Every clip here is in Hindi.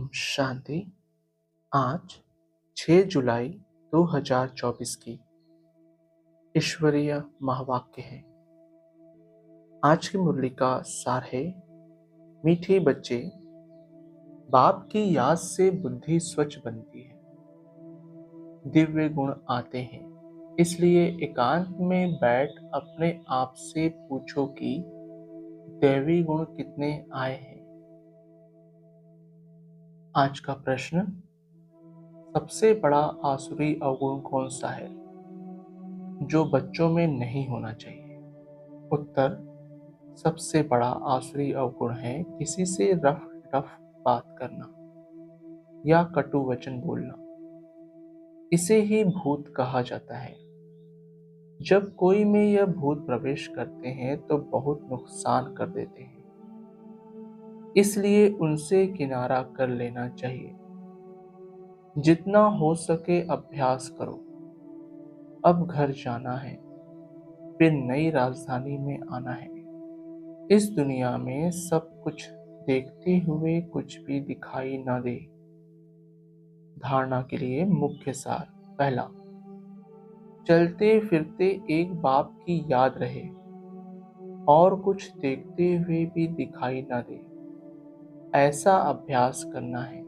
ओम शांति। आज 6 जुलाई 2024 की ईश्वरीय महावाक्य है। आज की मुरली का सार है, मीठे बच्चे, बाप की याद से बुद्धि स्वच्छ बनती है, दिव्य गुण आते हैं। इसलिए एकांत में बैठ अपने आप से पूछो कि दैवी गुण कितने आए हैं। आज का प्रश्न, सबसे बड़ा आसुरी अवगुण कौन सा है जो बच्चों में नहीं होना चाहिए? उत्तर, सबसे बड़ा आसुरी अवगुण है किसी से रफ टफ बात करना या कटु वचन बोलना। इसे ही भूत कहा जाता है। जब कोई में यह भूत प्रवेश करते हैं तो बहुत नुकसान कर देते हैं, इसलिए उनसे किनारा कर लेना चाहिए। जितना हो सके अभ्यास करो। अब घर जाना है, फिर नई राजधानी में आना है। इस दुनिया में सब कुछ देखते हुए कुछ भी दिखाई न दे। धारणा के लिए मुख्य सार, पहला, चलते फिरते एक बाप की याद रहे और कुछ देखते हुए भी दिखाई न दे, ऐसा अभ्यास करना है।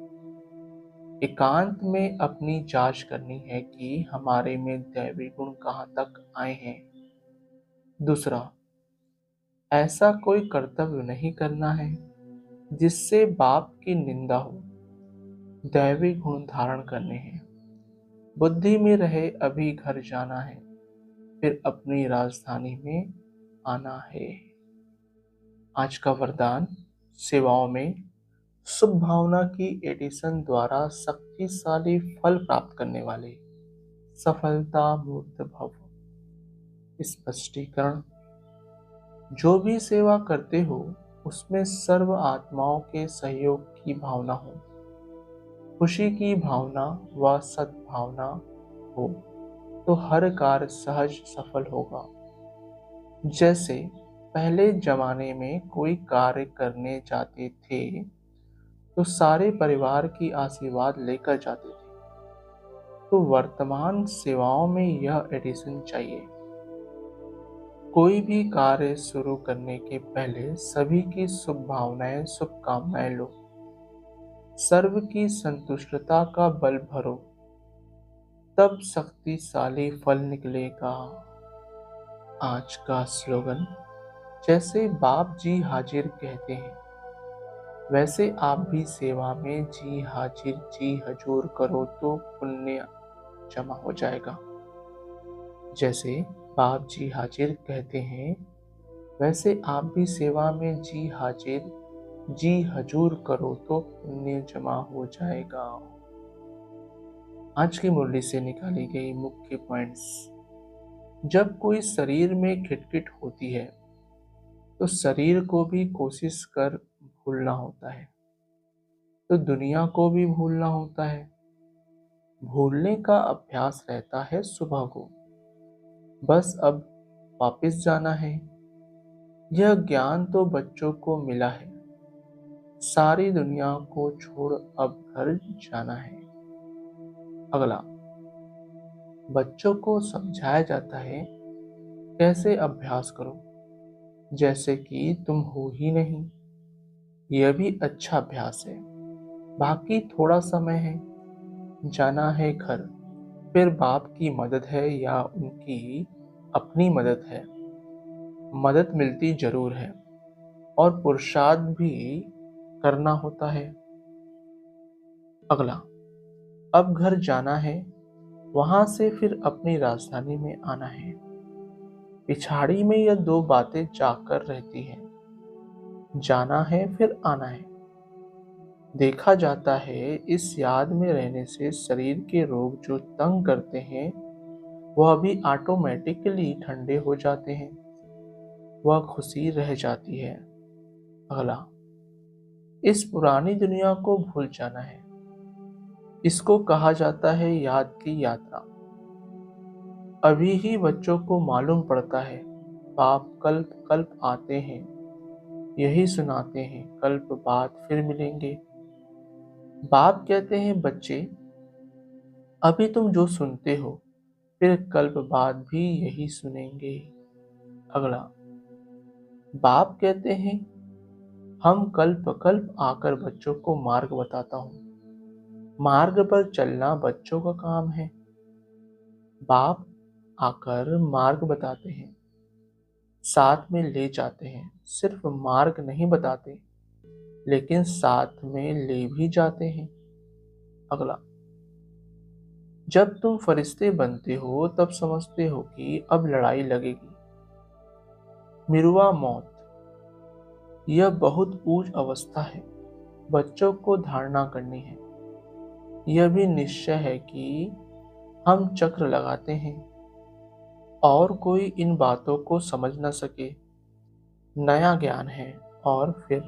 एकांत में अपनी जांच करनी है कि हमारे में दैवी गुण कहाँ तक आए हैं। दूसरा, ऐसा कोई कर्तव्य नहीं करना है जिससे बाप की निंदा हो। दैवी गुण धारण करने हैं। बुद्धि में रहे अभी घर जाना है, फिर अपनी राजधानी में आना है। आज का वरदान, सेवाओं में शुभ भावना की एडिसन द्वारा शक्तिशाली फल प्राप्त करने वाले सफलता मूर्त भव। स्पष्टीकरण, जो भी सेवा करते हो उसमें सर्व आत्माओं के सहयोग की भावना हो, खुशी की भावना व सद्भावना हो तो हर कार्य सहज सफल होगा। जैसे पहले जमाने में कोई कार्य करने जाते थे तो सारे परिवार की आशीर्वाद लेकर जाते थे, तो वर्तमान सेवाओं में यह एडिशन चाहिए। कोई भी कार्य शुरू करने के पहले सभी की शुभ भावनाएं, शुभकामनाएं लो, सर्व की संतुष्टता का बल भरो, तब शक्तिशाली फल निकलेगा। आज का स्लोगन, जैसे बाप जी हाजिर कहते हैं वैसे आप भी सेवा में जी हाजिर जी हजूर करो तो पुण्य जमा हो जाएगा। जैसे बाप जी हाजिर कहते हैं वैसे आप भी सेवा में जी हाजिर जी हजूर करो तो पुण्य जमा हो जाएगा। आज की मुरली से निकाली गई मुख्य पॉइंट्स, जब कोई शरीर में खिटखिट होती है तो शरीर को भी कोशिश कर भूलना होता है, तो दुनिया को भी भूलना होता है। भूलने का अभ्यास रहता है सुबह को, बस अब वापस जाना है। यह ज्ञान तो बच्चों को मिला है, सारी दुनिया को छोड़ अब घर जाना है। अगला, बच्चों को समझाया जाता है कैसे अभ्यास करो, जैसे कि तुम हो ही नहीं। यह भी अच्छा अभ्यास है। बाकी थोड़ा समय है, जाना है घर, फिर बाप की मदद है या उनकी अपनी मदद है, मदद मिलती जरूर है और पुरुषार्थ भी करना होता है। अगला, अब घर जाना है, वहां से फिर अपनी राजधानी में आना है। पिछाड़ी में यह दो बातें जाकर रहती हैं, जाना है फिर आना है। देखा जाता है इस याद में रहने से शरीर के रोग जो तंग करते हैं वह भी ऑटोमेटिकली ठंडे हो जाते हैं, वह खुशी रह जाती है। अगला, इस पुरानी दुनिया को भूल जाना है। इसको कहा जाता है याद की यात्रा। अभी ही बच्चों को मालूम पड़ता है बाप कल्प कल्प आते हैं, यही सुनाते हैं कल्प बाद फिर मिलेंगे। बाप कहते हैं, बच्चे, अभी तुम जो सुनते हो फिर कल्प बाद भी यही सुनेंगे। अगला, बाप कहते हैं, हम कल्प कल्प आकर बच्चों को मार्ग बताता हूँ। मार्ग पर चलना बच्चों का काम है। बाप आकर मार्ग बताते हैं, साथ में ले जाते हैं। सिर्फ मार्ग नहीं बताते, लेकिन साथ में ले भी जाते हैं। अगला, जब तुम फरिश्ते बनते हो तब समझते हो कि अब लड़ाई लगेगी। मिरुआ मौत, यह बहुत ऊंच अवस्था है। बच्चों को धारणा करनी है। यह भी निश्चय है कि हम चक्र लगाते हैं और कोई इन बातों को समझ न सके। नया ज्ञान है और फिर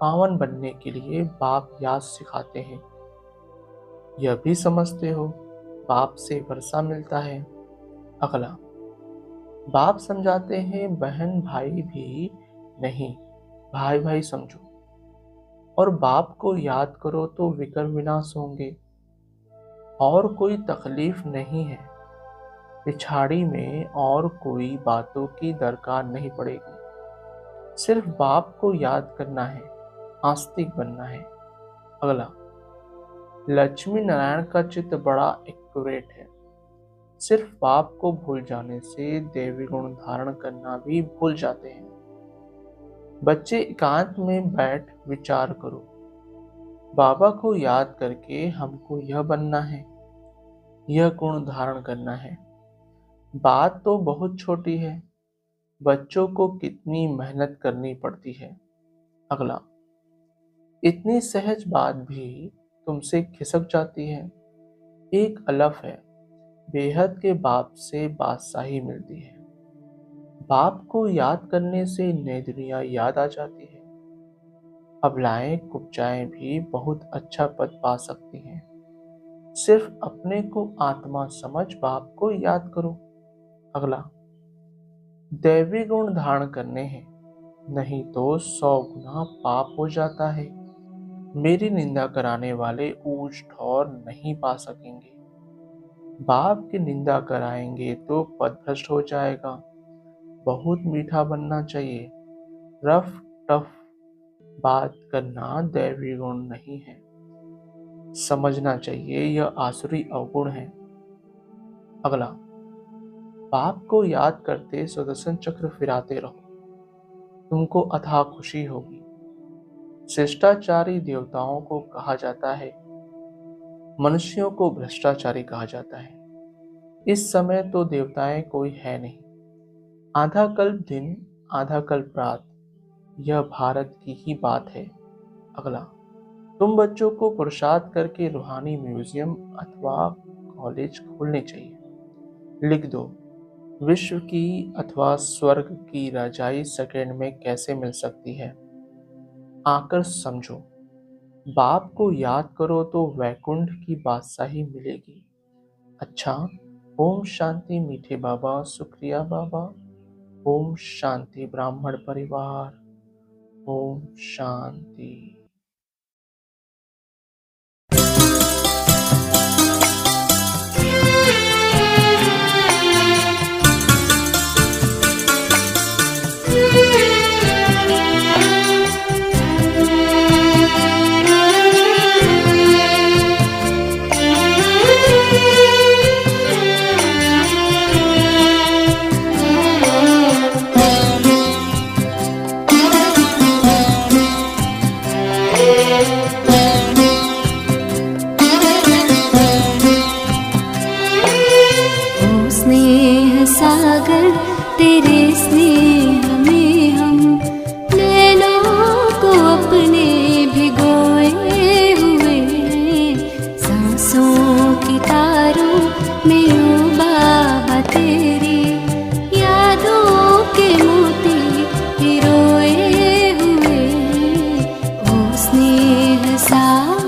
पावन बनने के लिए बाप याद सिखाते हैं। यह भी समझते हो, बाप से वर्षा मिलता है। अगला, बाप समझाते हैं, बहन भाई भी नहीं, भाई भाई समझो। और बाप को याद करो तो विकर विनाश होंगे और कोई तकलीफ नहीं है। पिछाड़ी में और कोई बातों की दरकार नहीं पड़ेगी। सिर्फ बाप को याद करना है, आस्तिक बनना है। अगला, लक्ष्मी नारायण का चित्र बड़ा एक्यूरेट है। सिर्फ बाप को भूल जाने से देवी गुण धारण करना भी भूल जाते हैं। बच्चे एकांत में बैठ विचार करो। बाबा को याद करके हमको यह बनना है, यह गुण धारण करना है। बात तो बहुत छोटी है, बच्चों को कितनी मेहनत करनी पड़ती है। अगला, इतनी सहज बात भी तुमसे खिसक जाती है। एक अलफ है, बेहद के बाप से बादशाही मिलती है। बाप को याद करने से नई दुनिया याद आ जाती है। अबलाएं कुब्जाएं भी बहुत अच्छा पद पा सकती हैं। सिर्फ अपने को आत्मा समझ बाप को याद करो। अगला, दैवी गुण धारण करने हैं, नहीं तो 100 गुना पाप हो जाता है। मेरी निंदा कराने वाले ऊंच ठौर नहीं पा सकेंगे। बाप की निंदा कराएंगे तो पद भ्रष्ट हो जाएगा। बहुत मीठा बनना चाहिए। रफ टफ बात करना दैवी गुण नहीं है। समझना चाहिए यह आसुरी अवगुण है। अगला, बाप को याद करते सुदर्शन चक्र फिराते रहो, तुमको अथाह खुशी होगी। शिष्टाचारी देवताओं को कहा जाता है, मनुष्यों को भ्रष्टाचारी कहा जाता है। इस समय तो देवताएं कोई है नहीं। आधा कल्प दिन, आधा कल्प रात, यह भारत की ही बात है। अगला, तुम बच्चों को पुरुषार्थ करके रूहानी म्यूजियम अथवा कॉलेज खोलने चाहिए। लिख दो, विश्व की अथवा स्वर्ग की रजाई सेकंड में कैसे मिल सकती है। आकर समझो। बाप को याद करो तो वैकुंठ की बादशाही मिलेगी। अच्छा, ओम शांति मीठे बाबा, शुक्रिया बाबा। ओम शांति ब्राह्मण परिवार। ओम शांति। स्नेह सागर तेरे स्नेह में हम नैनों को अपने भिगोए हुए, सांसों की तारों में यूं बाबा तेरी यादों के मोती पिरोए हुए। ओ स्नेह सागर,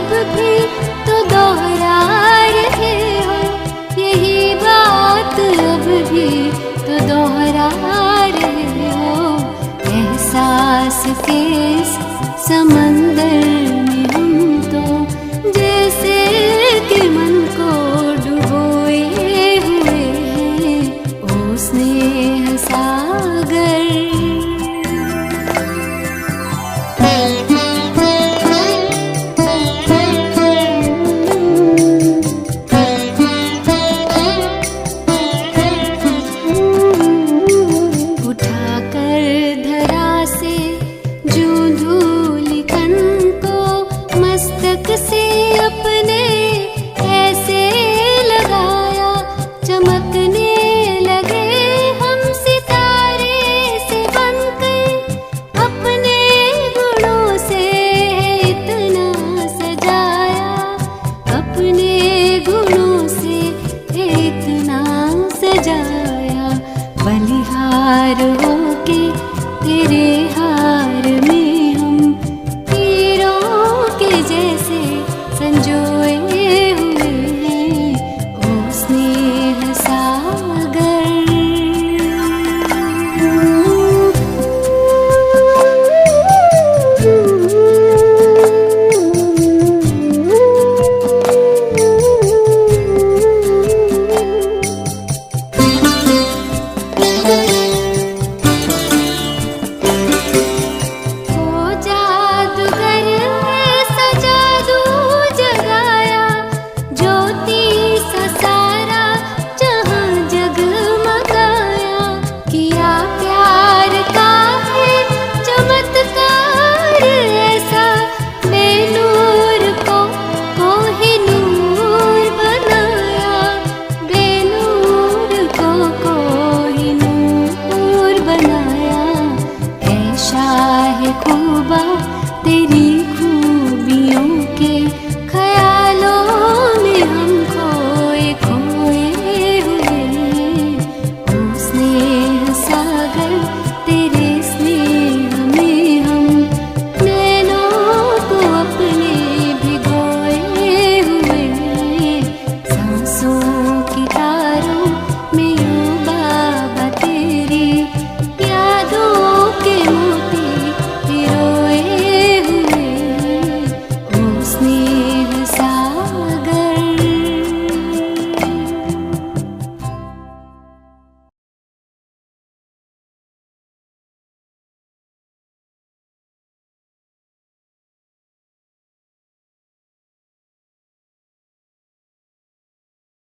अब भी तो दोहरा रहे हो, यही बात अब भी तो दोहरा रहे हो। एहसास के इस समंदर